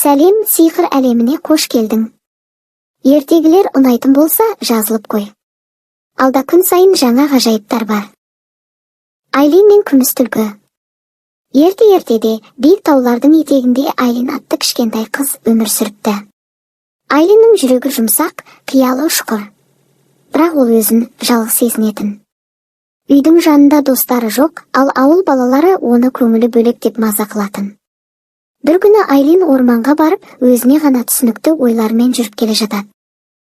Сәлем, сиқыр әлеміне қош келдің. Ертегілер ұнайтын болса, жазылып қой. Алда күн сайын жаңа ғажайыптар бар. Айлин мен күміс түлкі. Ерте-ертеде биік таулардың етегінде Айлин атты кішкентай қыз өмір сүріпті. Айлиннің жүрегі жұмсақ, қиялы ұшқыр. Бірақ ол өзін жалғыз сезінетін. Үйдің жанында достары жоқ, ал ауыл балалары оны көңілі бөлек деп маза қылатын. Бір күні Айлин орманға барып, өзіне ғана түсінікті ойлармен жүріп келе жатады.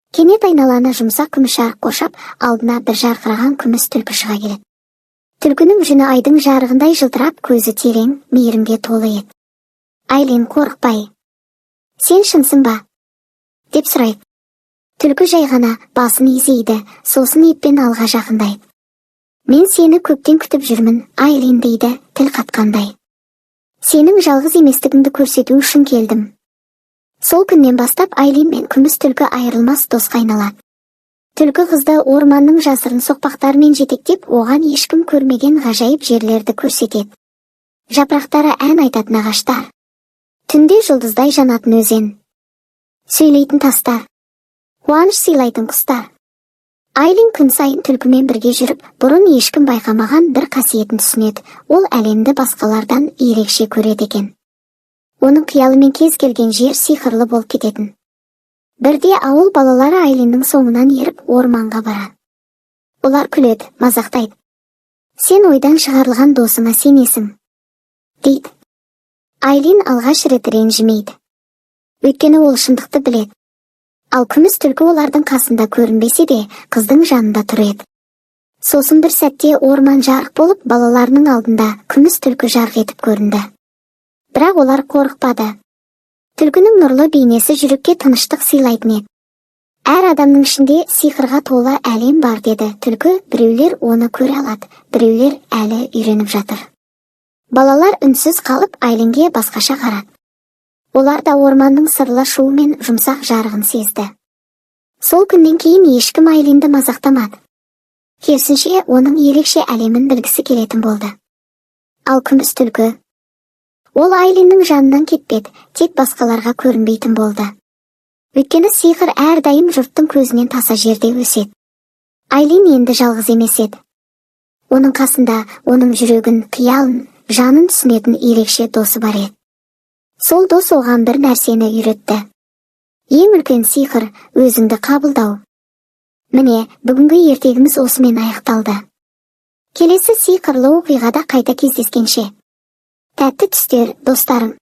Кенет айналаны жұмсақ күміс жарық қоршап, алдына бір жарқыраған күміс түлкі шыға келеді. Түлкінің жүні айдың жарығындай жылтырап, көзі терең, мейірімге толы еді. Айлин қорықпай: "Сен шынсың ба?" деп сұрайды. Түлкі жай ғана басын изейді, сосын еппен алға жақындайды. "Мен сені көптен күтіп жүрмін, Айлин" дейді, тіл қатқандай. "Сенің жалғыз еместігіңді көрсету үшін келдім." Сол күннен бастап Айлин мен күміс түлкі айырылмас досқа айналады. Түлкі қызды орманның жасырын соқпақтарымен жетектеп, оған ешкім көрмеген ғажайып жерлерді көрсетеді. Жапырақтары ән айтатын ағаштар, түнде жұлдыздай жанатын өзен, сөйлейтін тастар, қуаныш сыйлайтын құстар. Айлин күн сайын түлкімен бірге жүріп, бұрын ешкім байқамаған бір қасиетін түсінеді. Ол әлемді басқалардан ерекше көреді екен. Оның қиялымен кез келген жер сиқырлы болып кететін. Бірде ауыл балалары Айлиннің соңынан еріп орманға барады. Олар күледі, мазақтайды. "Сен ойдан шығарылған досыңа сенесің" дейді. Айлин алғаш рет ренжімейді. Өйткені ол шындықты біледі. Ал күміс түлкі олардың қасында көрінбесе де, қыздың жанында тұр еді. Сосын бір сәтте орман жарық болып, балаларының алдында күміс түлкі жарқ етіп көрінді. Бірақ олар қорықпады. Түлкінің нұрлы бейнесі жүрекке тыныштық сыйлайтын еді. "Әр адамның ішінде сиқырға толы әлем бар" деді түлкі. "Біреулер оны көре алады, біреулер әлі үйреніп жатыр." Балалар үнсіз қалып, Айлинге басқаша қарады. Олар да орманның сырлы шуы мен жұмсақ жарығын сезді. Сол күннен кейін ешкім Айлинді мазақтамады. Керісінше, оның ерекше әлемін білгісі келетін болды. Ал күміс түлкі, ол Айлиннің жанынан кетпеді, тек басқаларға көрінбейтін болды. Өйткені сиқыр әрдайым жұрттың көзінен таса жерде өседі. Айлин енді жалғыз емес еді. Оның қасында оның жүрегін, қиялын, жанын түсінетін ерекше досы бар еді. Сол дос оған бір нәрсені үйретті. Ең үлкен сиқыр өзіңді қабылдау. Міне, бүгінгі ертегіміз осымен аяқталды. Келесі сиқырлы оқиғада қайта кездескенше. Тәтті түстер, достарым.